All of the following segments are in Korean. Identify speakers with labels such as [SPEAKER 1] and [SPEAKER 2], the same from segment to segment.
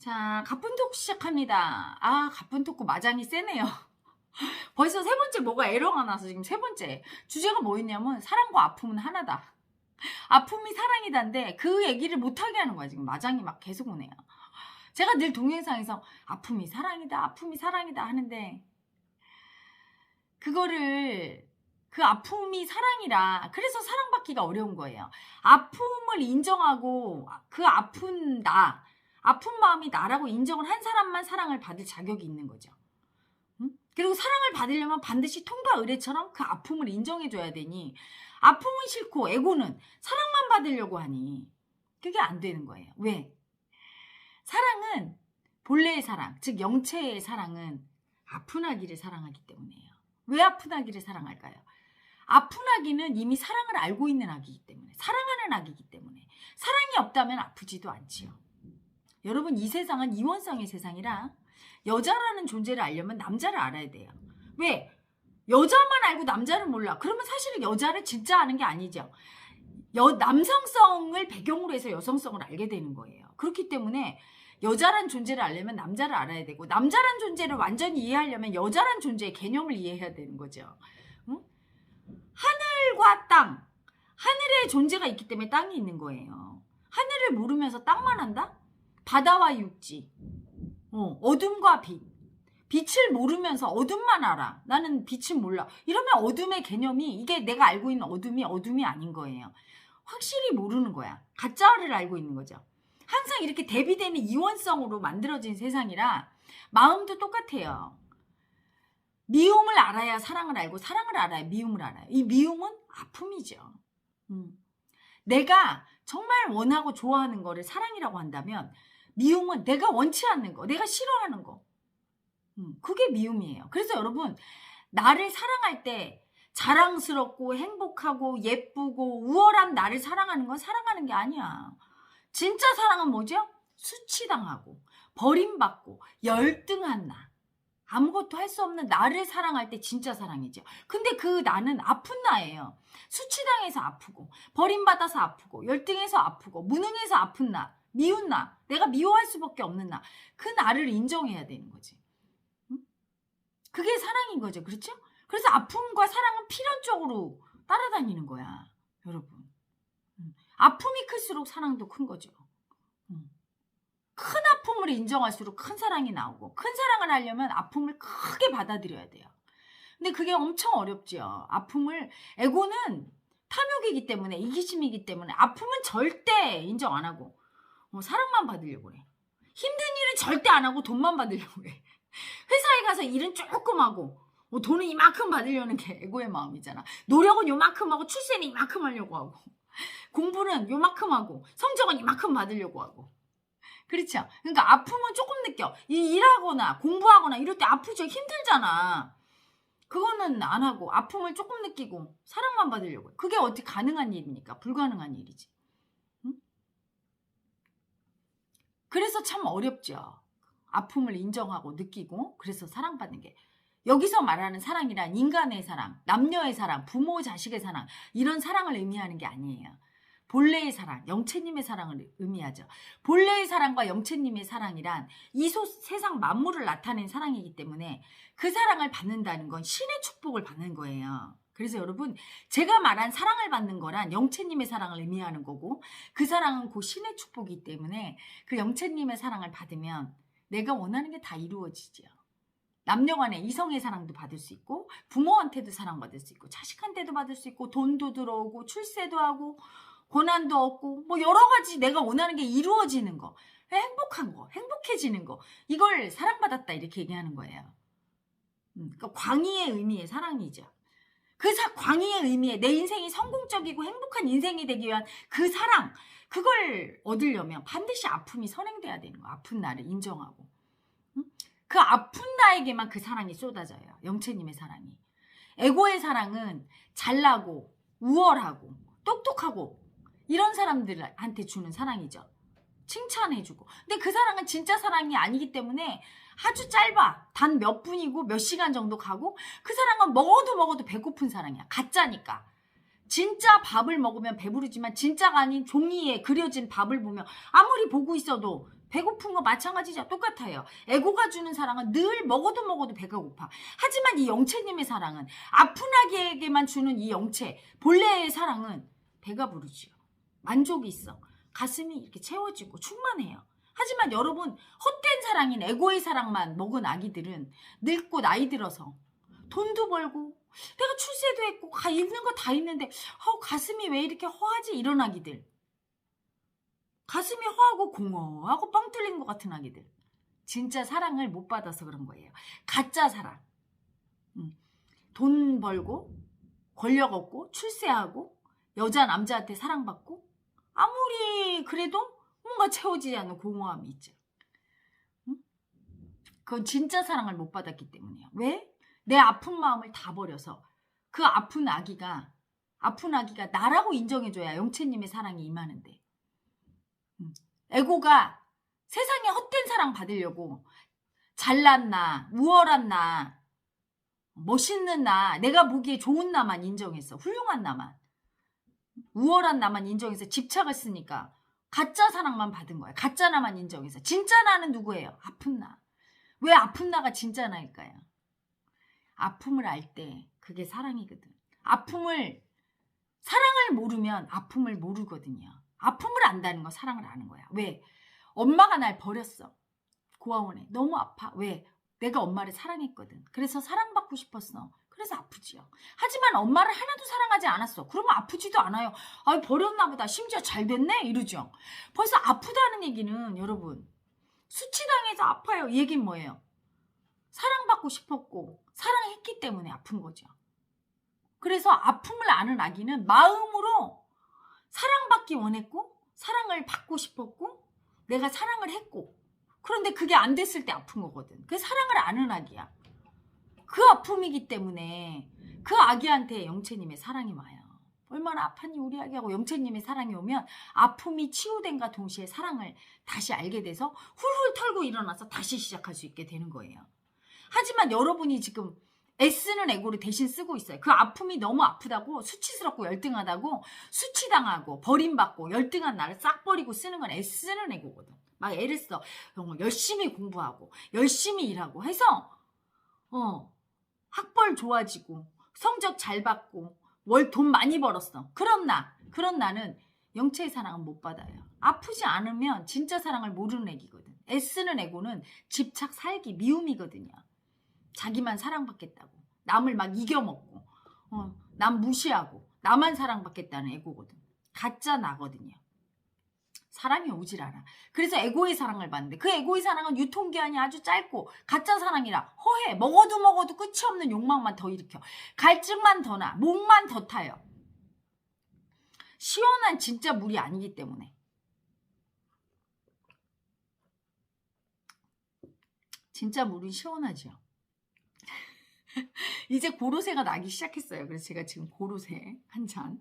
[SPEAKER 1] 자, 가쁜 토크 시작합니다. 아, 가쁜 토크 마장이 세네요. 벌써 세 번째 뭐가 에러가 나서 지금 세 번째. 주제가 뭐였냐면 사랑과 아픔은 하나다. 아픔이 사랑이다인데 그 얘기를 못하게 하는 거야. 지금 마장이 막 계속 오네요. 제가 늘 동영상에서 아픔이 사랑이다, 아픔이 사랑이다 하는데 그거를 그 아픔이 사랑이라 그래서 사랑받기가 어려운 거예요. 아픔을 인정하고 그 아픈 나, 아픈 마음이 나라고 인정을 한 사람만 사랑을 받을 자격이 있는 거죠. 응? 그리고 사랑을 받으려면 반드시 통과 의례처럼 그 아픔을 인정해줘야 되니 아픔은 싫고 에고는 사랑만 받으려고 하니 그게 안 되는 거예요. 왜? 사랑은 본래의 사랑, 즉 영체의 사랑은 아픈 아기를 사랑하기 때문이에요. 왜 아픈 아기를 사랑할까요? 아픈 아기는 이미 사랑을 알고 있는 아기이기 때문에, 사랑하는 아기이기 때문에 사랑이 없다면 아프지도 않지요. 여러분, 이 세상은 이원성의 세상이라 여자라는 존재를 알려면 남자를 알아야 돼요. 왜? 여자만 알고 남자를 몰라. 그러면 사실은 여자를 진짜 아는 게 아니죠. 남성성을 배경으로 해서 여성성을 알게 되는 거예요. 그렇기 때문에 여자란 존재를 알려면 남자를 알아야 되고 남자란 존재를 완전히 이해하려면 여자란 존재의 개념을 이해해야 되는 거죠. 응? 하늘과 땅, 하늘의 존재가 있기 때문에 땅이 있는 거예요. 하늘을 모르면서 땅만 한다? 바다와 육지, 어둠과 빛, 빛을 모르면서 어둠만 알아. 나는 빛을 몰라. 이러면 어둠의 개념이 이게 내가 알고 있는 어둠이 아닌 거예요. 확실히 모르는 거야. 가짜를 알고 있는 거죠. 항상 이렇게 대비되는 이원성으로 만들어진 세상이라 마음도 똑같아요. 미움을 알아야 사랑을 알고 사랑을 알아야 미움을 알아요. 이 미움은 아픔이죠. 내가 정말 원하고 좋아하는 거를 사랑이라고 한다면 미움은 내가 원치 않는 거, 내가 싫어하는 거. 그게 미움이에요. 그래서 여러분, 나를 사랑할 때 자랑스럽고 행복하고 예쁘고 우월한 나를 사랑하는 건 사랑하는 게 아니야. 진짜 사랑은 뭐죠? 수치당하고 버림받고 열등한 나, 아무것도 할 수 없는 나를 사랑할 때 진짜 사랑이죠. 근데 그 나는 아픈 나예요. 수치당해서 아프고 버림받아서 아프고 열등해서 아프고 무능해서 아픈 나, 미운 나, 내가 미워할 수밖에 없는 나, 그 나를 인정해야 되는 거지. 그게 사랑인 거죠. 그렇죠? 그래서 아픔과 사랑은 필연적으로 따라다니는 거야. 여러분. 아픔이 클수록 사랑도 큰 거죠. 큰 아픔을 인정할수록 큰 사랑이 나오고 큰 사랑을 하려면 아픔을 크게 받아들여야 돼요. 근데 그게 엄청 어렵죠. 아픔을, 에고는 탐욕이기 때문에, 이기심이기 때문에 아픔은 절대 인정 안 하고 사랑만 받으려고 해. 힘든 일은 절대 안 하고 돈만 받으려고 해. 회사에 가서 일은 조금 하고 돈은 이만큼 받으려는 게 에고의 마음이잖아. 노력은 요만큼 하고 출세는 이만큼 하려고 하고 공부는 요만큼 하고 성적은 이만큼 받으려고 하고. 그렇죠? 그러니까 아픔은 조금 느껴. 일하거나 공부하거나 이럴 때 아프죠. 힘들잖아. 그거는 안 하고 아픔을 조금 느끼고 사랑만 받으려고 해. 그게 어떻게 가능한 일입니까? 불가능한 일이지. 응? 그래서 참 어렵죠. 아픔을 인정하고 느끼고 그래서 사랑받는 게. 여기서 말하는 사랑이란 인간의 사랑, 남녀의 사랑, 부모 자식의 사랑, 이런 사랑을 의미하는 게 아니에요. 본래의 사랑, 영체님의 사랑을 의미하죠. 본래의 사랑과 영체님의 사랑이란 이 세상 만물을 나타낸 사랑이기 때문에 그 사랑을 받는다는 건 신의 축복을 받는 거예요. 그래서 여러분, 제가 말한 사랑을 받는 거란 영체님의 사랑을 의미하는 거고 그 사랑은 곧 신의 축복이기 때문에 그 영체님의 사랑을 받으면 내가 원하는 게 다 이루어지죠. 남녀 간에 이성의 사랑도 받을 수 있고 부모한테도 사랑받을 수 있고 자식한테도 받을 수 있고 돈도 들어오고 출세도 하고 고난도 없고 뭐 여러 가지 내가 원하는 게 이루어지는 거, 행복한 거, 행복해지는 거, 이걸 사랑받았다 이렇게 얘기하는 거예요. 그러니까 광의의 의미의 사랑이죠. 그 광의의 의미의 내 인생이 성공적이고 행복한 인생이 되기 위한 그 사랑, 그걸 얻으려면 반드시 아픔이 선행돼야 되는 거야. 아픈 나를 인정하고. 그 아픈 나에게만 그 사랑이 쏟아져요. 영체님의 사랑이. 에고의 사랑은 잘나고 우월하고 똑똑하고 이런 사람들한테 주는 사랑이죠. 칭찬해주고. 근데 그 사랑은 진짜 사랑이 아니기 때문에 아주 짧아. 단 몇 분이고 몇 시간 정도 가고 그 사랑은 먹어도 배고픈 사랑이야. 가짜니까. 진짜 밥을 먹으면 배부르지만 진짜가 아닌 종이에 그려진 밥을 보면 아무리 보고 있어도 배고픈 거 마찬가지죠. 똑같아요. 에고가 주는 사랑은 늘 먹어도 먹어도 배가 고파. 하지만 이 영채님의 사랑은, 아픈 아기에게만 주는 이 영채 본래의 사랑은 배가 부르지요. 만족이 있어. 가슴이 이렇게 채워지고 충만해요. 하지만 여러분, 헛된 사랑인 에고의 사랑만 먹은 아기들은 늙고 나이 들어서 돈도 벌고 내가 출세도 했고 있는 거 다 있는데 가슴이 왜 이렇게 허하지? 이런 아기들. 가슴이 허하고 공허하고 뻥 뚫린 것 같은 아기들. 진짜 사랑을 못 받아서 그런 거예요. 가짜 사랑. 돈 벌고 권력 얻고 출세하고 여자 남자한테 사랑받고 아무리 그래도 뭔가 채워지지 않는 공허함이 있죠. 그건 진짜 사랑을 못 받았기 때문이에요. 왜? 내 아픈 마음을 다 버려서 그 아픈 아기가 나라고 인정해줘야 영채님의 사랑이 임하는데, 에고가 세상에 헛된 사랑 받으려고 잘난 나, 우월한 나, 멋있는 나, 내가 보기에 좋은 나만 인정했어. 훌륭한 나만, 우월한 나만 인정해서 집착을 쓰니까 가짜 사랑만 받은 거야. 가짜 나만 인정해서. 진짜 나는 누구예요? 아픈 나. 왜 아픈 나가 진짜 나일까요? 아픔을 알 때 그게 사랑이거든. 사랑을 모르면 아픔을 모르거든요. 아픔을 안다는 건 사랑을 아는 거야. 왜? 엄마가 날 버렸어. 고아원에. 너무 아파. 왜? 내가 엄마를 사랑했거든. 그래서 사랑받고 싶었어. 그래서 아프지요. 하지만 엄마를 하나도 사랑하지 않았어. 그러면 아프지도 않아요. 버렸나 보다. 심지어 잘 됐네? 이러죠. 벌써 아프다는 얘기는 여러분, 수치당해서 아파요. 이 얘기는 뭐예요? 사랑받고 싶었고 사랑했기 때문에 아픈 거죠. 그래서 아픔을 아는 아기는 마음으로 사랑받기 원했고 사랑을 받고 싶었고 내가 사랑을 했고, 그런데 그게 안 됐을 때 아픈 거거든. 그게 사랑을 아는 아기야. 그 아픔이기 때문에 그 아기한테 영채님의 사랑이 와요. 얼마나 아팠니 우리 아기하고 영채님의 사랑이 오면 아픔이 치유된과 동시에 사랑을 다시 알게 돼서 훌훌 털고 일어나서 다시 시작할 수 있게 되는 거예요. 하지만 여러분이 지금 애쓰는 에고를 대신 쓰고 있어요. 그 아픔이 너무 아프다고, 수치스럽고 열등하다고, 수치당하고 버림받고 열등한 나를 싹 버리고 쓰는 건 애쓰는 에고거든. 막 애를 써. 열심히 공부하고 열심히 일하고 해서 학벌 좋아지고 성적 잘 받고 월 돈 많이 벌었어. 그런 나는 영채의 사랑은 못 받아요. 아프지 않으면 진짜 사랑을 모르는 애기거든. 애쓰는 에고는 집착, 살기, 미움이거든요. 자기만 사랑받겠다고, 남을 막 이겨먹고 남 무시하고 나만 사랑받겠다는 에고거든. 가짜 나거든요. 사랑이 오질 않아. 그래서 에고의 사랑을 받는데 그 에고의 사랑은 유통기한이 아주 짧고 가짜 사랑이라 허해. 먹어도 끝이 없는 욕망만 더 일으켜. 갈증만 더 나. 목만 더 타요. 시원한 진짜 물이 아니기 때문에. 진짜 물은 시원하죠. 이제 고로쇠가 나기 시작했어요. 그래서 제가 지금 고로쇠 한 잔.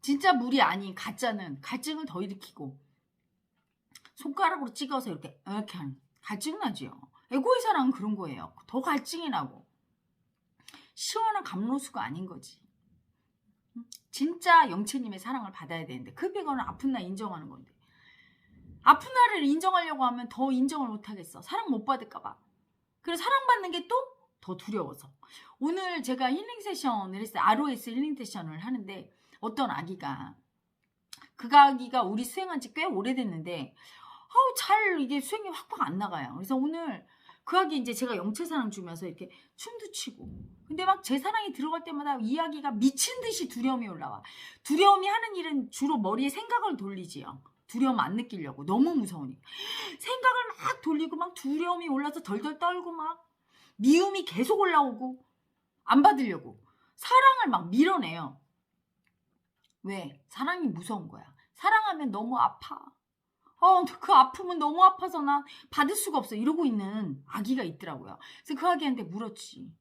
[SPEAKER 1] 진짜 물이 아닌 가짜는 갈증을 더 일으키고 손가락으로 찍어서 이렇게 하는, 갈증 나죠. 에고의 사랑은 그런 거예요. 더 갈증이 나고 시원한 감로수가 아닌 거지. 진짜 영채님의 사랑을 받아야 되는데 그 배가는 아픈 나 인정하는 건데, 아픈 나를 인정하려고 하면 더 인정을 못하겠어. 사랑 못 받을까 봐. 그래서 사랑받는 게 또 더 두려워서. 오늘 제가 힐링 세션을 했어요. ROS 힐링 세션을 하는데 어떤 아기가, 그 아기가 우리 수행한 지 꽤 오래됐는데 잘 이게 수행이 확확 안 나가요. 그래서 오늘 그 아기 이제 제가 영채 사랑 주면서 이렇게 춤도 추고, 근데 막 제 사랑이 들어갈 때마다 이 아기가 미친 듯이 두려움이 올라와. 두려움이 하는 일은 주로 머리에 생각을 돌리지요. 두려움 안 느끼려고. 너무 무서우니까. 생각을 막 돌리고 막 두려움이 올라서 덜덜 떨고 막 미움이 계속 올라오고 안 받으려고 사랑을 막 밀어내요. 왜? 사랑이 무서운 거야. 사랑하면 너무 아파. 그 아픔은 너무 아파서 나 받을 수가 없어. 이러고 있는 아기가 있더라고요. 그래서 그 아기한테 물었지.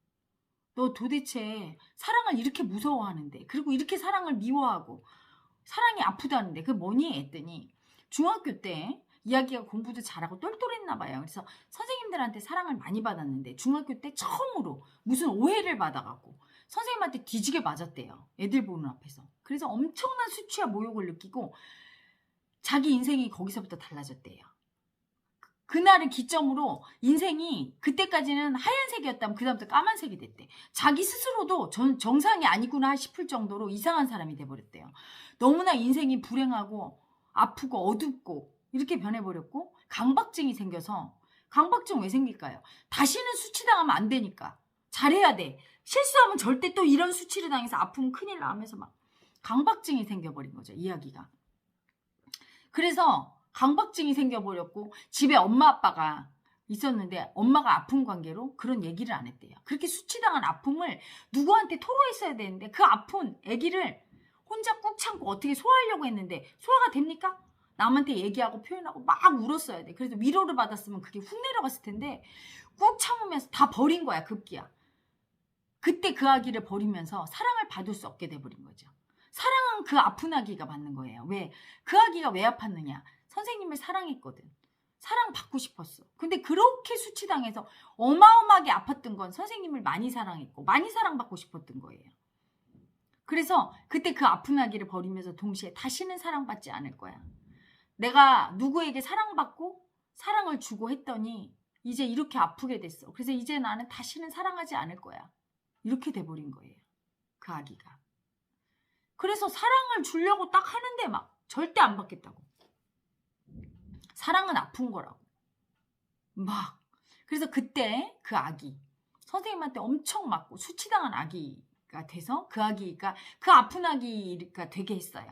[SPEAKER 1] 너 도대체 사랑을 이렇게 무서워하는데, 그리고 이렇게 사랑을 미워하고 사랑이 아프다는데 그게 뭐니? 했더니 중학교 때 이야기가 공부도 잘하고 똘똘했나 봐요. 그래서 선생님들한테 사랑을 많이 받았는데 중학교 때 처음으로 무슨 오해를 받아갖고 선생님한테 뒤지게 맞았대요. 애들 보는 앞에서. 그래서 엄청난 수치와 모욕을 느끼고 자기 인생이 거기서부터 달라졌대요. 그날을 기점으로 인생이 그때까지는 하얀색이었다면 그 다음부터 까만색이 됐대. 자기 스스로도 정상이 아니구나 싶을 정도로 이상한 사람이 돼버렸대요. 너무나 인생이 불행하고 아프고 어둡고 이렇게 변해버렸고, 강박증이 생겨서, 강박증 왜 생길까요? 다시는 수치당하면 안 되니까. 잘해야 돼. 실수하면 절대 또 이런 수치를 당해서 아프면 큰일 나 하면서 막 강박증이 생겨버린 거죠, 이야기가. 그래서 강박증이 생겨버렸고, 집에 엄마 아빠가 있었는데 엄마가 아픈 관계로 그런 얘기를 안 했대요. 그렇게 수치당한 아픔을 누구한테 토로했어야 되는데 그 아픈 아기를 혼자 꾹 참고 어떻게 소화하려고 했는데 소화가 됩니까? 남한테 얘기하고 표현하고 막 울었어야 돼. 그래서 위로를 받았으면 그게 훅 내려갔을 텐데 꾹 참으면서 다 버린 거야, 급기야. 그때 그 아기를 버리면서 사랑을 받을 수 없게 돼버린 거죠. 사랑은 그 아픈 아기가 받는 거예요. 왜? 그 아기가 왜 아팠느냐? 선생님을 사랑했거든. 사랑받고 싶었어. 근데 그렇게 수치당해서 어마어마하게 아팠던 건 선생님을 많이 사랑했고 많이 사랑받고 싶었던 거예요. 그래서 그때 그 아픈 아기를 버리면서 동시에 다시는 사랑받지 않을 거야. 내가 누구에게 사랑받고 사랑을 주고 했더니 이제 이렇게 아프게 됐어. 그래서 이제 나는 다시는 사랑하지 않을 거야. 이렇게 돼버린 거예요, 그 아기가. 그래서 사랑을 주려고 딱 하는데 막 절대 안 받겠다고. 사랑은 아픈 거라고. 막. 그래서 그때 그 아기, 선생님한테 엄청 맞고 수치당한 아기가 돼서 그 아기가 그 아픈 아기가 되게 했어요.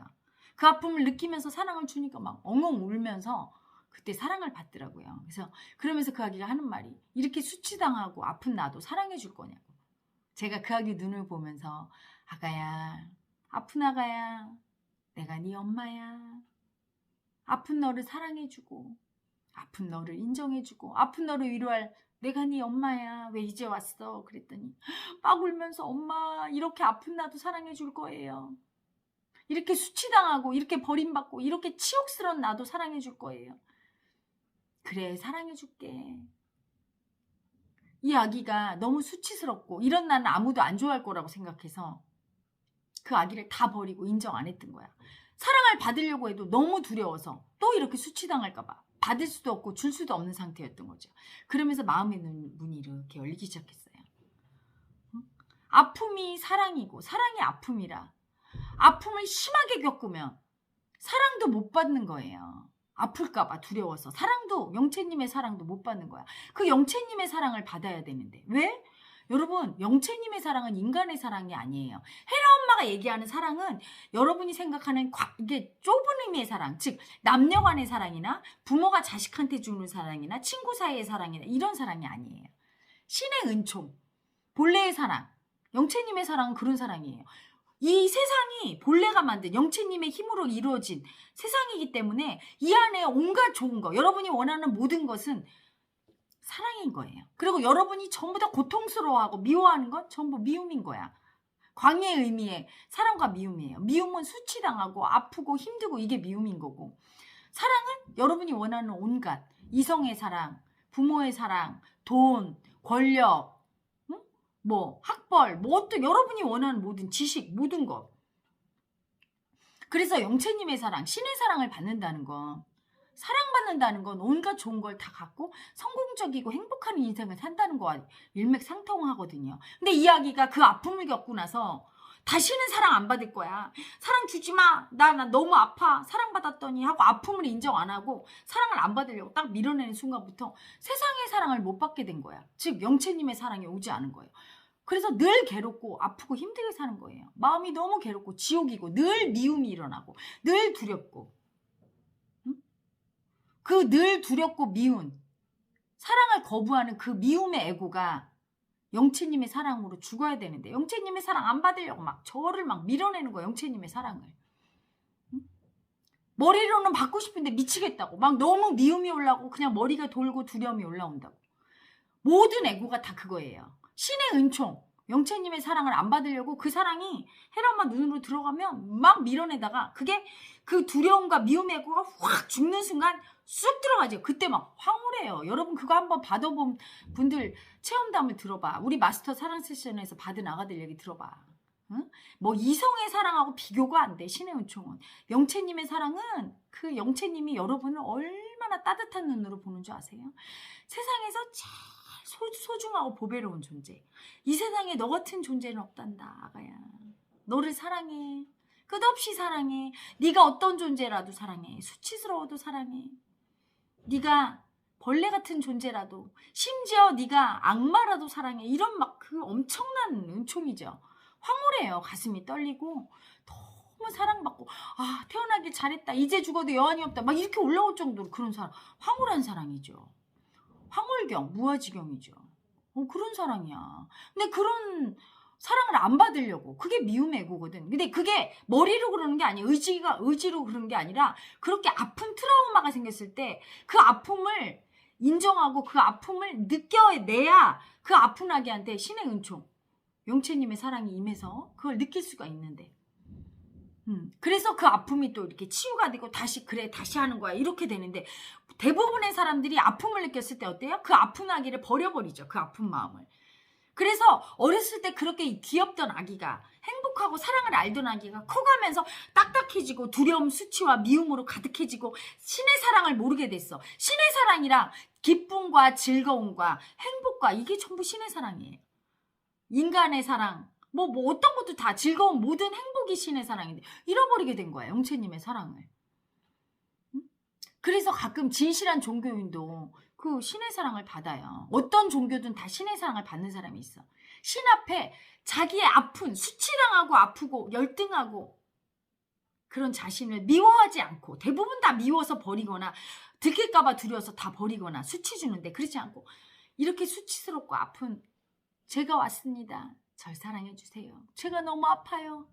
[SPEAKER 1] 그 아픔을 느끼면서 사랑을 주니까 막 엉엉 울면서 그때 사랑을 받더라고요. 그래서 그러면서 그 아기가 하는 말이, 이렇게 수치당하고 아픈 나도 사랑해 줄 거냐고. 제가 그 아기 눈을 보면서, 아가야, 아픈 아가야, 내가 네 엄마야. 아픈 너를 사랑해주고 아픈 너를 인정해주고 아픈 너를 위로할 내가 네 엄마야. 왜 이제 왔어? 그랬더니 막 울면서, 엄마, 이렇게 아픈 나도 사랑해줄 거예요. 이렇게 수치당하고 이렇게 버림받고 이렇게 치욕스러운 나도 사랑해줄 거예요. 그래, 사랑해줄게. 이 아기가 너무 수치스럽고 이런 나는 아무도 안 좋아할 거라고 생각해서 그 아기를 다 버리고 인정 안 했던 거야. 사랑을 받으려고 해도 너무 두려워서 또 이렇게 수치당할까 봐 받을 수도 없고 줄 수도 없는 상태였던 거죠. 그러면서 마음의 문이 이렇게 열리기 시작했어요. 아픔이 사랑이고 사랑이 아픔이라, 아픔을 심하게 겪으면 사랑도 못 받는 거예요. 아플까 봐 두려워서. 사랑도, 영채님의 사랑도 못 받는 거야. 그 영채님의 사랑을 받아야 되는데. 왜? 여러분, 영채님의 사랑은 인간의 사랑이 아니에요. 혜라 엄마가 얘기하는 사랑은 여러분이 생각하는 이게 좁은 의미의 사랑, 즉 남녀 간의 사랑이나 부모가 자식한테 주는 사랑이나 친구 사이의 사랑이나 이런 사랑이 아니에요. 신의 은총, 본래의 사랑, 영채님의 사랑은 그런 사랑이에요. 이 세상이 본래가 만든 영채님의 힘으로 이루어진 세상이기 때문에 이 안에 온갖 좋은 거, 여러분이 원하는 모든 것은 사랑인 거예요. 그리고 여러분이 전부 다 고통스러워하고 미워하는 건 전부 미움인 거야. 광의의 의미의 사랑과 미움이에요. 미움은 수치당하고 아프고 힘들고 이게 미움인 거고, 사랑은 여러분이 원하는 온갖 이성의 사랑, 부모의 사랑, 돈, 권력, 뭐 학벌, 뭐 또 여러분이 원하는 모든 지식, 모든 것. 그래서 영채님의 사랑, 신의 사랑을 받는다는 건, 사랑받는다는 건 온갖 좋은 걸 다 갖고 성공적이고 행복한 인생을 산다는 거와 일맥상통하거든요. 근데 이 아기가 그 아픔을 겪고 나서 다시는 사랑 안 받을 거야. 사랑 주지 마. 나 너무 아파. 사랑받았더니 하고 아픔을 인정 안 하고 사랑을 안 받으려고 딱 밀어내는 순간부터 세상의 사랑을 못 받게 된 거야. 즉 영채님의 사랑이 오지 않은 거예요. 그래서 늘 괴롭고 아프고 힘들게 사는 거예요. 마음이 너무 괴롭고 지옥이고 늘 미움이 일어나고 늘 두렵고, 그 늘 두렵고 미운 사랑을 거부하는 그 미움의 애고가 영채님의 사랑으로 죽어야 되는데 영채님의 사랑 안 받으려고 막 저를 막 밀어내는 거예요. 영채님의 사랑을. 머리로는 받고 싶은데 미치겠다고 막 너무 미움이 올라오고 그냥 머리가 돌고 두려움이 올라온다고. 모든 애고가 다 그거예요. 신의 은총, 영채님의 사랑을 안 받으려고 그 사랑이 혜라 엄마 눈으로 들어가면 막 밀어내다가 그게 그 두려움과 미움의 애고가 확 죽는 순간 쑥 들어가죠. 그때 막 황홀해요. 여러분 그거 한번 받아본 분들 체험담을 들어봐. 우리 마스터 사랑 세션에서 받은 아가들 얘기 들어봐. 응? 뭐 이성의 사랑하고 비교가 안 돼. 신의 은총은. 영채님의 사랑은 그 영채님이 여러분을 얼마나 따뜻한 눈으로 보는 줄 아세요? 세상에서 제일 소중하고 보배로운 존재. 이 세상에 너 같은 존재는 없단다. 아가야. 너를 사랑해. 끝없이 사랑해. 네가 어떤 존재라도 사랑해. 수치스러워도 사랑해. 네가 벌레 같은 존재라도, 심지어 네가 악마라도 사랑해. 이런 막 그 엄청난 은총이죠. 황홀해요. 가슴이 떨리고 너무 사랑받고, 아 태어나길 잘했다. 이제 죽어도 여한이 없다. 막 이렇게 올라올 정도로 그런 사랑. 황홀한 사랑이죠. 황홀경, 무아지경이죠. 그런 사랑이야. 근데 그런 사랑을 안 받으려고. 그게 미움의 애고거든. 근데 그게 머리로 그러는 게 아니야. 의지로 그런 게 아니라, 그렇게 아픈 트라우마가 생겼을 때 그 아픔을 인정하고 그 아픔을 느껴내야 그 아픈 아기한테 신의 은총, 영채님의 사랑이 임해서 그걸 느낄 수가 있는데. 그래서 그 아픔이 또 이렇게 치유가 되고 다시 그래 다시 하는 거야 이렇게 되는데, 대부분의 사람들이 아픔을 느꼈을 때 어때요? 그 아픈 아기를 버려버리죠. 그 아픈 마음을. 그래서 어렸을 때 그렇게 귀엽던 아기가, 행복하고 사랑을 알던 아기가 커가면서 딱딱해지고 두려움, 수치와 미움으로 가득해지고 신의 사랑을 모르게 됐어. 신의 사랑이랑 기쁨과 즐거움과 행복과 이게 전부 신의 사랑이에요. 인간의 사랑, 뭐 어떤 것도 다 즐거운 모든 행복이 신의 사랑인데 잃어버리게 된 거야. 영채님의 사랑을. 그래서 가끔 진실한 종교인도 그 신의 사랑을 받아요. 어떤 종교든 다 신의 사랑을 받는 사람이 있어. 신 앞에 자기의 아픈, 수치당하고 아프고 열등하고 그런 자신을 미워하지 않고, 대부분 다 미워서 버리거나 들킬까봐 두려워서 다 버리거나 수치 주는데, 그렇지 않고 이렇게 수치스럽고 아픈 제가 왔습니다. 절 사랑해 주세요. 제가 너무 아파요.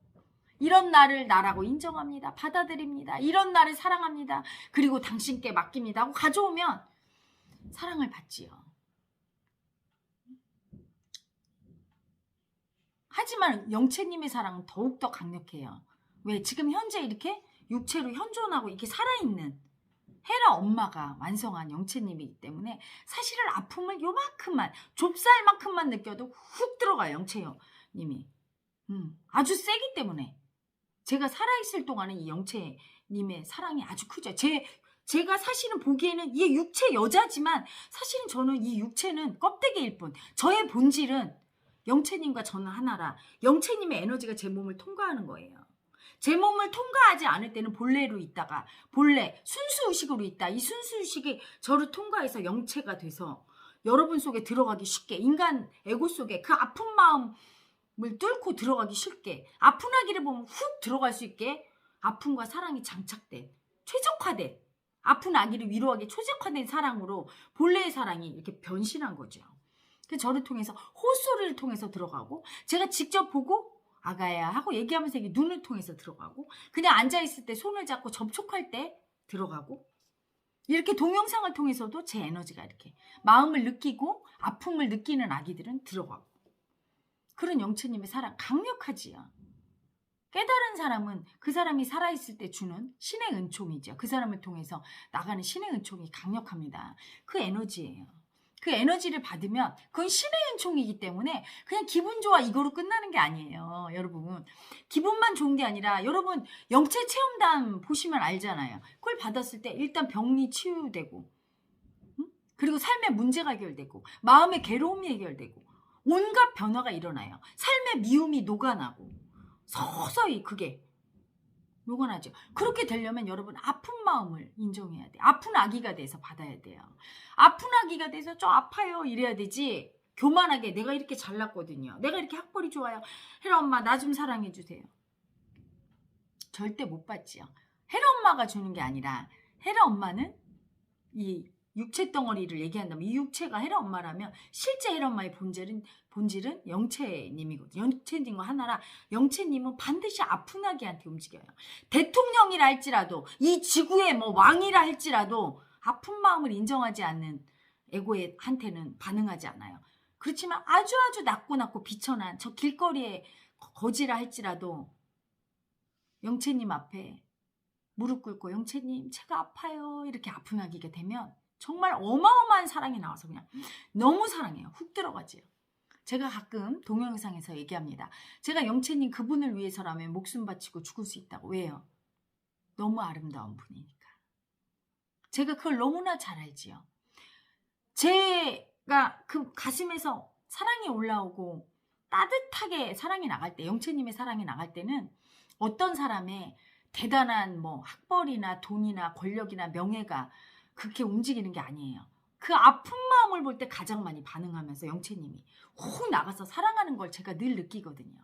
[SPEAKER 1] 이런 나를 나라고 인정합니다. 받아들입니다. 이런 나를 사랑합니다. 그리고 당신께 맡깁니다 하고 가져오면 사랑을 받지요. 하지만 영채님의 사랑은 더욱더 강력해요. 왜? 지금 현재 이렇게 육체로 현존하고 이렇게 살아있는 헤라 엄마가 완성한 영채님이기 때문에 사실은 아픔을 요만큼만, 좁쌀만큼만 느껴도 훅 들어가요. 영채님이. 아주 세기 때문에. 제가 살아있을 동안은 이 영채님의 사랑이 아주 크죠. 제가 사실은 보기에는 이 육체 여자지만 사실은 저는 이 육체는 껍데기일 뿐. 저의 본질은 영채님과 저는 하나라. 영채님의 에너지가 제 몸을 통과하는 거예요. 제 몸을 통과하지 않을 때는 본래로 있다가, 본래 순수의식으로 있다. 이 순수의식이 저를 통과해서 영채가 돼서 여러분 속에 들어가기 쉽게, 인간 에고 속에 그 아픈 마음을 뚫고 들어가기 쉽게, 아픈 아기를 보면 훅 들어갈 수 있게 아픔과 사랑이 장착된, 최적화된, 아픈 아기를 위로하기 최적화된 사랑으로 본래의 사랑이 이렇게 변신한 거죠. 그래서 저를 통해서, 호소리를 통해서 들어가고, 제가 직접 보고 아가야 하고 얘기하면서 이게 눈을 통해서 들어가고, 그냥 앉아있을 때 손을 잡고 접촉할 때 들어가고, 이렇게 동영상을 통해서도 제 에너지가 이렇게 마음을 느끼고 아픔을 느끼는 아기들은 들어가고. 그런 영채님의 사랑 강력하지요. 깨달은 사람은 그 사람이 살아있을 때 주는 신의 은총이죠. 그 사람을 통해서 나가는 신의 은총이 강력합니다. 그 에너지예요. 그 에너지를 받으면 그건 신의 은총이기 때문에 그냥 기분 좋아 이거로 끝나는 게 아니에요. 여러분, 기분만 좋은 게 아니라, 여러분 영체 체험단 보시면 알잖아요. 그걸 받았을 때 일단 병이 치유되고, 그리고 삶의 문제가 해결되고, 마음의 괴로움이 해결되고, 온갖 변화가 일어나요. 삶의 미움이 녹아나고, 서서히 그게 녹아나죠. 그렇게 되려면 여러분 아픈 마음을 인정해야 돼요. 아픈 아기가 돼서 받아야 돼요. 아픈 아기가 돼서 저 아파요 이래야 되지, 교만하게 내가 이렇게 잘났거든요, 내가 이렇게 학벌이 좋아요, 헤라 엄마 나 좀 사랑해 주세요. 절대 못 받지요. 헤라 엄마가 주는 게 아니라, 헤라 엄마는 이 육체 덩어리를 얘기한다면 이 육체가 헤라 엄마라면 실제 헤라 엄마의 본질은 영채님이거든요. 영채님과 하나라. 영채님은 반드시 아픈 아기한테 움직여요. 대통령이라 할지라도, 이 지구의 뭐 왕이라 할지라도 아픈 마음을 인정하지 않는 에고한테는 반응하지 않아요. 그렇지만 아주 낮고 비천한 저 길거리에 거지라 할지라도 영채님 앞에 무릎 꿇고 영채님 제가 아파요 이렇게 아픈 아기가 되면 정말 어마어마한 사랑이 나와서 그냥 너무 사랑해요. 훅 들어가지요. 제가 가끔 동영상에서 얘기합니다. 제가 영채님 그분을 위해서라면 목숨 바치고 죽을 수 있다고. 왜요? 너무 아름다운 분이니까. 제가 그걸 너무나 잘 알지요. 제가 그 가슴에서 사랑이 올라오고 따뜻하게 사랑이 나갈 때, 영채님의 사랑이 나갈 때는 어떤 사람의 대단한 뭐 학벌이나 돈이나 권력이나 명예가 그렇게 움직이는 게 아니에요. 그 아픈 마음을 볼 때 가장 많이 반응하면서 영채님이 훅 나가서 사랑하는 걸 제가 늘 느끼거든요.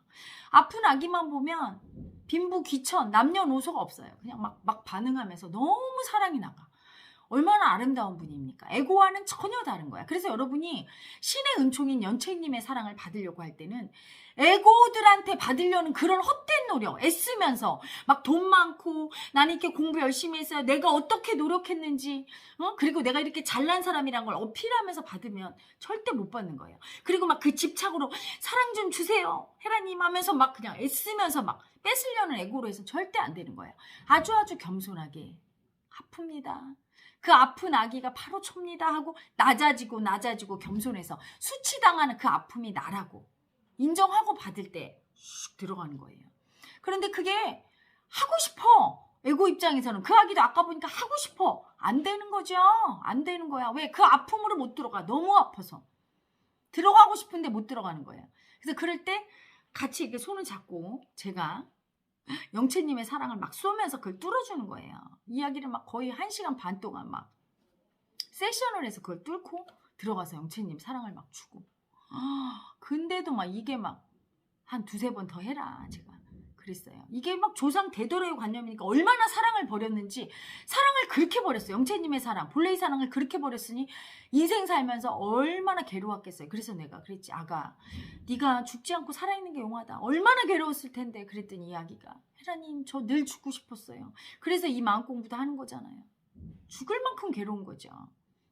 [SPEAKER 1] 아픈 아기만 보면 빈부 귀천 남녀노소가 없어요. 그냥 막 반응하면서 너무 사랑이 나가. 얼마나 아름다운 분입니까? 에고와는 전혀 다른 거야. 그래서 여러분이 신의 은총인 영채님의 사랑을 받으려고 할 때는 에고들한테 받으려는 그런 헛된 노력, 애쓰면서 막 돈 많고 나는 이렇게 공부 열심히 했어요. 내가 어떻게 노력했는지, 그리고 내가 이렇게 잘난 사람이란 걸 어필하면서 받으면 절대 못 받는 거예요. 그리고 막 그 집착으로 사랑 좀 주세요, 헤라님 하면서 막 그냥 애쓰면서 막 뺏으려는 에고로 해서 절대 안 되는 거예요. 아주 겸손하게 아픕니다. 그 아픈 아기가 바로 찹니다 하고 낮아지고 겸손해서 수치당하는 그 아픔이 나라고 인정하고 받을 때 슉 들어가는 거예요. 그런데 그게 하고 싶어. 에고 입장에서는 그 아기도 아까 보니까 하고 싶어. 안 되는 거죠. 안 되는 거야. 왜? 그 아픔으로 못 들어가. 너무 아파서. 들어가고 싶은데 못 들어가는 거예요. 그래서 그럴 때 같이 이렇게 손을 잡고 제가 영채님의 사랑을 막 쏘면서 그걸 뚫어주는 거예요. 이야기를 막 거의 1시간 반 동안 막 세션을 해서 그걸 뚫고 들어가서 영채님 사랑을 막 주고. 근데도 막 이게 막 한 2-3번 더 해라 제가 그랬어요. 이게 막 조상 대도래의 관념이니까 얼마나 사랑을 버렸는지. 사랑을 그렇게 버렸어요. 영채님의 사랑, 본래의 사랑을 그렇게 버렸으니 인생 살면서 얼마나 괴로웠겠어요. 그래서 내가 그랬지. 아가, 네가 죽지 않고 살아있는 게 용하다. 얼마나 괴로웠을 텐데. 그랬더니 이 아기가, 헤라님 저 늘 죽고 싶었어요. 그래서 이 마음 공부도 하는 거잖아요. 죽을 만큼 괴로운 거죠.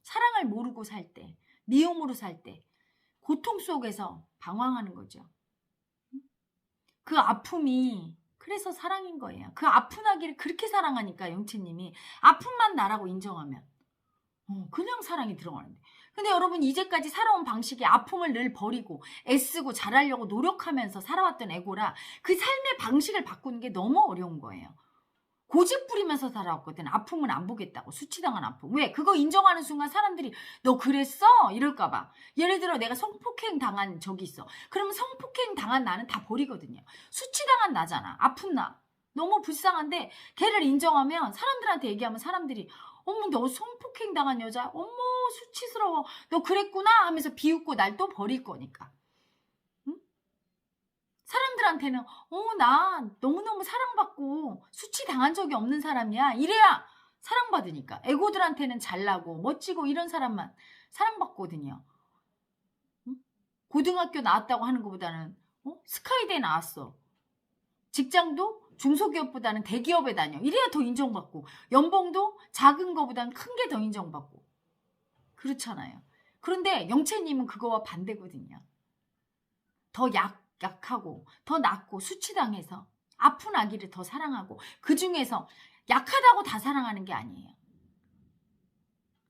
[SPEAKER 1] 사랑을 모르고 살 때, 미움으로 살 때, 고통 속에서 방황하는 거죠. 그 아픔이 그래서 사랑인 거예요. 그 아픈 아기를 그렇게 사랑하니까 영채님이 아픔만 나라고 인정하면 그냥 사랑이 들어가는데. 근데 여러분 이제까지 살아온 방식이 아픔을 늘 버리고 애쓰고 잘하려고 노력하면서 살아왔던 에고라 그 삶의 방식을 바꾸는 게 너무 어려운 거예요. 고집 부리면서 살아왔거든. 아픔은 안 보겠다고. 수치당한 아픔. 왜? 그거 인정하는 순간 사람들이 너 그랬어? 이럴까 봐. 예를 들어 내가 성폭행 당한 적이 있어. 그러면 성폭행 당한 나는 다 버리거든요. 수치당한 나잖아. 아픈 나. 너무 불쌍한데 걔를 인정하면 사람들한테 얘기하면 사람들이 어머 너 성폭행 당한 여자? 어머 수치스러워. 너 그랬구나 하면서 비웃고 날 또 버릴 거니까. 사람들한테는 나 너무너무 사랑받고 수치당한 적이 없는 사람이야. 이래야 사랑받으니까. 에고들한테는 잘나고 멋지고 이런 사람만 사랑받거든요. 고등학교 나왔다고 하는 것보다는 스카이대에 나왔어. 직장도 중소기업보다는 대기업에 다녀. 이래야 더 인정받고 연봉도 작은 거보다는 큰 게 더 인정받고. 그렇잖아요. 그런데 영채님은 그거와 반대거든요. 더 약하고 더 낮고 수치당해서 아픈 아기를 더 사랑하고 그중에서 약하다고 다 사랑하는 게 아니에요.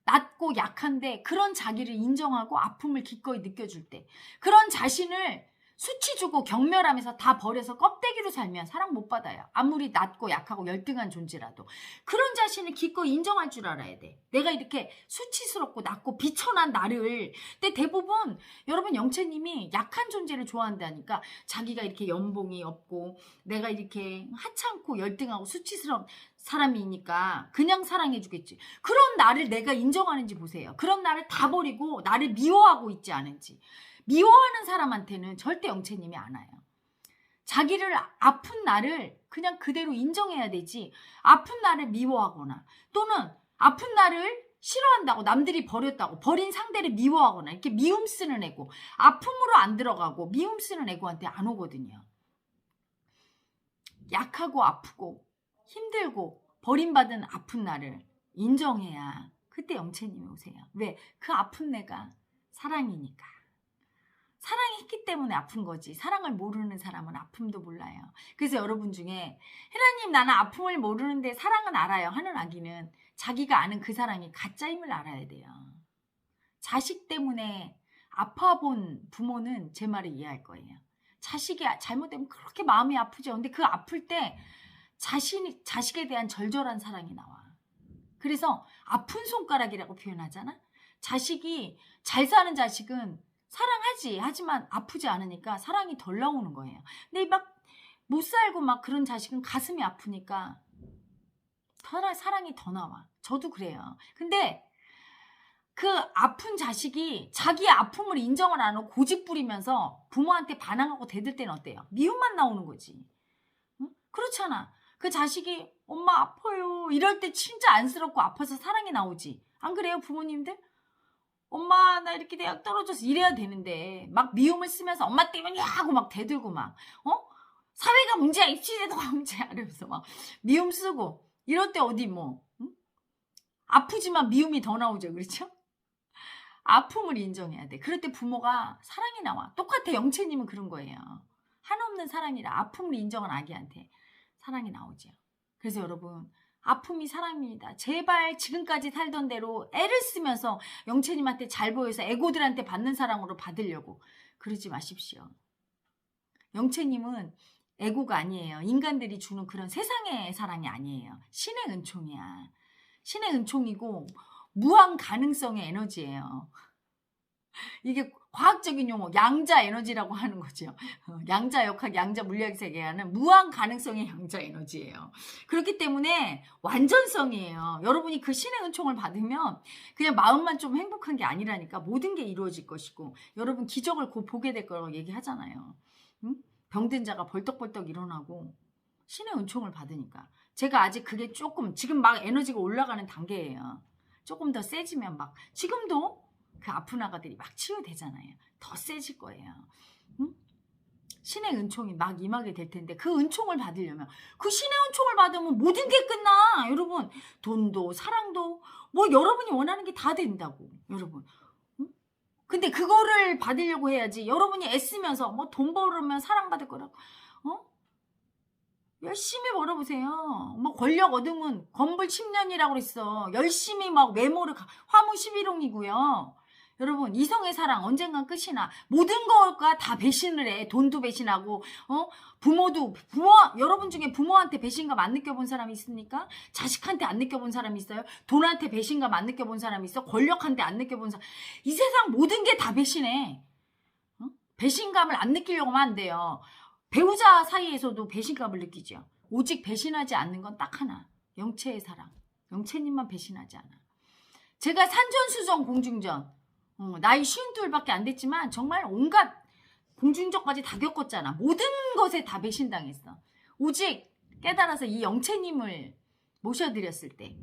[SPEAKER 1] 낮고 약한데 그런 자기를 인정하고 아픔을 기꺼이 느껴줄 때 그런 자신을 수치 주고 경멸하면서 다 버려서 껍데기로 살면 사랑 못 받아요. 아무리 낮고 약하고 열등한 존재라도 그런 자신을 기꺼이 인정할 줄 알아야 돼. 내가 이렇게 수치스럽고 낮고 비천한 나를. 근데 대부분 여러분 영채님이 약한 존재를 좋아한다니까. 자기가 이렇게 연봉이 없고 내가 이렇게 하찮고 열등하고 수치스러운 사람이니까 그냥 사랑해주겠지. 그런 나를 내가 인정하는지 보세요. 그런 나를 다 버리고 나를 미워하고 있지 않은지. 미워하는 사람한테는 절대 영채님이 안 와요. 자기를 아픈 나를 그냥 그대로 인정해야 되지. 아픈 나를 미워하거나 또는 아픈 나를 싫어한다고 남들이 버렸다고 버린 상대를 미워하거나 이렇게 미움 쓰는 애고 아픔으로 안 들어가고 미움 쓰는 애고한테 안 오거든요. 약하고 아프고 힘들고 버림받은 아픈 나를 인정해야 그때 영채님이 오세요. 왜? 그 아픈 내가 사랑이니까. 사랑했기 때문에 아픈 거지. 사랑을 모르는 사람은 아픔도 몰라요. 그래서 여러분 중에 헤라님 나는 아픔을 모르는데 사랑은 알아요 하는 아기는 자기가 아는 그 사랑이 가짜임을 알아야 돼요. 자식 때문에 아파본 부모는 제 말을 이해할 거예요. 자식이 잘못되면 그렇게 마음이 아프죠. 근데 그 아플 때 자식에 대한 절절한 사랑이 나와. 그래서 아픈 손가락이라고 표현하잖아. 자식이 잘 사는 자식은 사랑하지. 하지만 아프지 않으니까 사랑이 덜 나오는 거예요. 근데 막 못 살고 막 그런 자식은 가슴이 아프니까 사랑이 더 나와. 저도 그래요. 근데 그 아픈 자식이 자기 아픔을 인정을 안 하고 고집 부리면서 부모한테 반항하고 대들 때는 어때요? 미움만 나오는 거지. 응? 그렇잖아. 그 자식이 엄마 아파요 이럴 때 진짜 안쓰럽고 아파서 사랑이 나오지. 안 그래요 부모님들? 엄마 나 이렇게 대학 떨어져서 이래야 되는데 막 미움을 쓰면서 엄마 때문이야 하고 막 대들고 막 사회가 문제야 입시제도가 문제야 이러면서 막 미움 쓰고 이럴 때 어디 뭐 응? 아프지만 미움이 더 나오죠. 그렇죠? 아픔을 인정해야 돼. 그럴 때 부모가 사랑이 나와. 똑같아. 영채님은 그런 거예요. 한없는 사랑이라 아픔을 인정한 아기한테 사랑이 나오죠. 그래서 여러분 아픔이 사랑입니다. 제발 지금까지 살던 대로 애를 쓰면서 영채님한테 잘 보여서 애고들한테 받는 사랑으로 받으려고 그러지 마십시오. 영채님은 애고가 아니에요. 인간들이 주는 그런 세상의 사랑이 아니에요. 신의 은총이야. 신의 은총이고 무한 가능성의 에너지예요. 이게 과학적인 용어 양자 에너지라고 하는 거죠. 양자 역학, 양자 물리학에서 얘기하는 무한 가능성의 양자 에너지예요. 그렇기 때문에 완전성이에요. 여러분이 그 신의 은총을 받으면 그냥 마음만 좀 행복한 게 아니라니까 모든 게 이루어질 것이고 여러분 기적을 곧 보게 될 거라고 얘기하잖아요. 응? 병든 자가 벌떡벌떡 일어나고 신의 은총을 받으니까 제가 아직 그게 조금 지금 막 에너지가 올라가는 단계예요. 조금 더 세지면 막 지금도 그 아픈 아가들이 막 치유되잖아요. 더 세질 거예요. 응? 신의 은총이 막 임하게 될 텐데 그 은총을 받으려면 그 신의 은총을 받으면 모든 게 끝나. 여러분 돈도 사랑도 뭐 여러분이 원하는 게 다 된다고. 여러분 응? 근데 그거를 받으려고 해야지. 여러분이 애쓰면서 뭐 돈 벌으면 사랑받을 거라고 열심히 벌어보세요. 뭐 권력 얻으면 건불 10년이라고 그랬어. 열심히 막 외모를 화무 11홍이고요. 여러분 이성의 사랑 언젠간 끝이나 모든 거가 다 배신을 해. 돈도 배신하고 부모 여러분 중에 부모한테 배신감 안 느껴본 사람이 있습니까? 자식한테 안 느껴본 사람이 있어요? 돈한테 배신감 안 느껴본 사람이 있어? 권력한테 안 느껴본 사람 이 세상 모든 게 다 배신해. 배신감을 안 느끼려고 하면 안 돼요. 배우자 사이에서도 배신감을 느끼죠. 오직 배신하지 않는 건 딱 하나. 영채의 사랑. 영채님만 배신하지 않아. 제가 산전수전 공중전 나이 52밖에 안 됐지만 정말 온갖 공중전까지 다 겪었잖아. 모든 것에 다 배신당했어. 오직 깨달아서 이 영채님을 모셔드렸을 때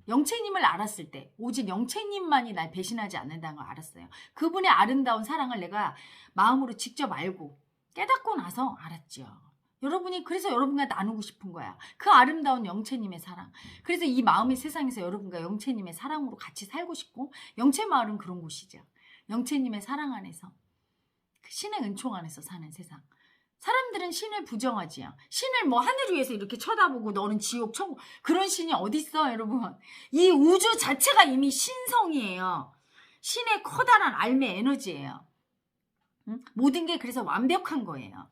[SPEAKER 1] 영채님을 알았을 때 오직 영채님만이 날 배신하지 않는다는 걸 알았어요. 그분의 아름다운 사랑을 내가 마음으로 직접 알고 깨닫고 나서 알았죠. 여러분이 그래서 여러분과 나누고 싶은 거야. 그 아름다운 영채님의 사랑. 그래서 이 마음의 세상에서 여러분과 영채님의 사랑으로 같이 살고 싶고 영채 마을은 그런 곳이죠. 영채님의 사랑 안에서 그 신의 은총 안에서 사는 세상. 사람들은 신을 부정하지요. 신을 뭐 하늘 위에서 이렇게 쳐다보고 너는 지옥 천국 그런 신이 어딨어 여러분. 이 우주 자체가 이미 신성이에요. 신의 커다란 알매 에너지예요. 모든 게 그래서 완벽한 거예요.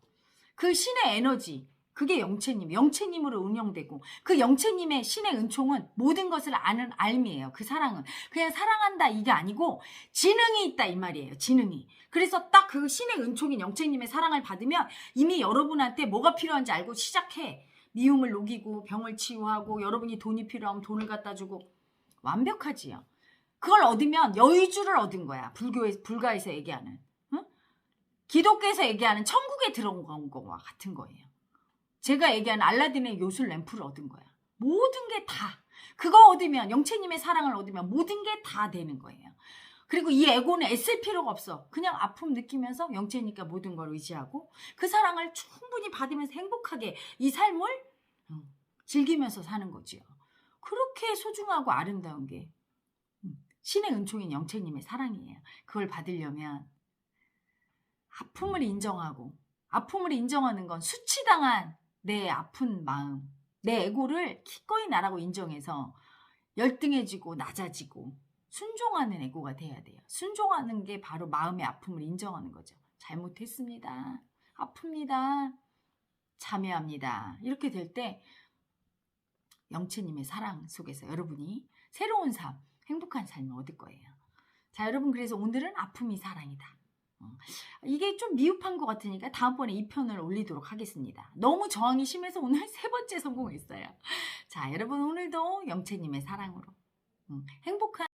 [SPEAKER 1] 그 신의 에너지 그게 영채님으로 운영되고 그 영채님의 신의 은총은 모든 것을 아는 알미예요. 그 사랑은 그냥 사랑한다 이게 아니고 지능이 있다 이 말이에요. 지능이. 그래서 딱 그 신의 은총인 영채님의 사랑을 받으면 이미 여러분한테 뭐가 필요한지 알고 시작해. 미움을 녹이고 병을 치유하고 여러분이 돈이 필요하면 돈을 갖다 주고 완벽하지요. 그걸 얻으면 여의주를 얻은 거야. 불가에서 얘기하는. 기독교에서 얘기하는 천국에 들어온 거와 같은 거예요. 제가 얘기하는 알라딘의 요술 램프를 얻은 거야. 모든 게 다. 그거 얻으면 영채님의 사랑을 얻으면 모든 게 다 되는 거예요. 그리고 이 에고는 애쓸 필요가 없어. 그냥 아픔 느끼면서 영채니까 모든 걸 의지하고 그 사랑을 충분히 받으면서 행복하게 이 삶을 즐기면서 사는 거지요. 그렇게 소중하고 아름다운 게 신의 은총인 영채님의 사랑이에요. 그걸 받으려면 아픔을 인정하고 아픔을 인정하는 건 수치당한 내 아픈 마음, 내 에고를 기꺼이 나라고 인정해서 열등해지고 낮아지고 순종하는 애고가 돼야 돼요. 순종하는 게 바로 마음의 아픔을 인정하는 거죠. 잘못했습니다. 아픕니다. 참여합니다. 이렇게 될 때 영채님의 사랑 속에서 여러분이 새로운 삶, 행복한 삶을 얻을 거예요. 자, 여러분, 그래서 오늘은 아픔이 사랑이다. 이게 좀 미흡한 것 같으니까 다음번에 2편을 올리도록 하겠습니다. 너무 저항이 심해서 오늘 3번째 성공했어요. 자, 여러분, 오늘도 영채님의 사랑으로 행복한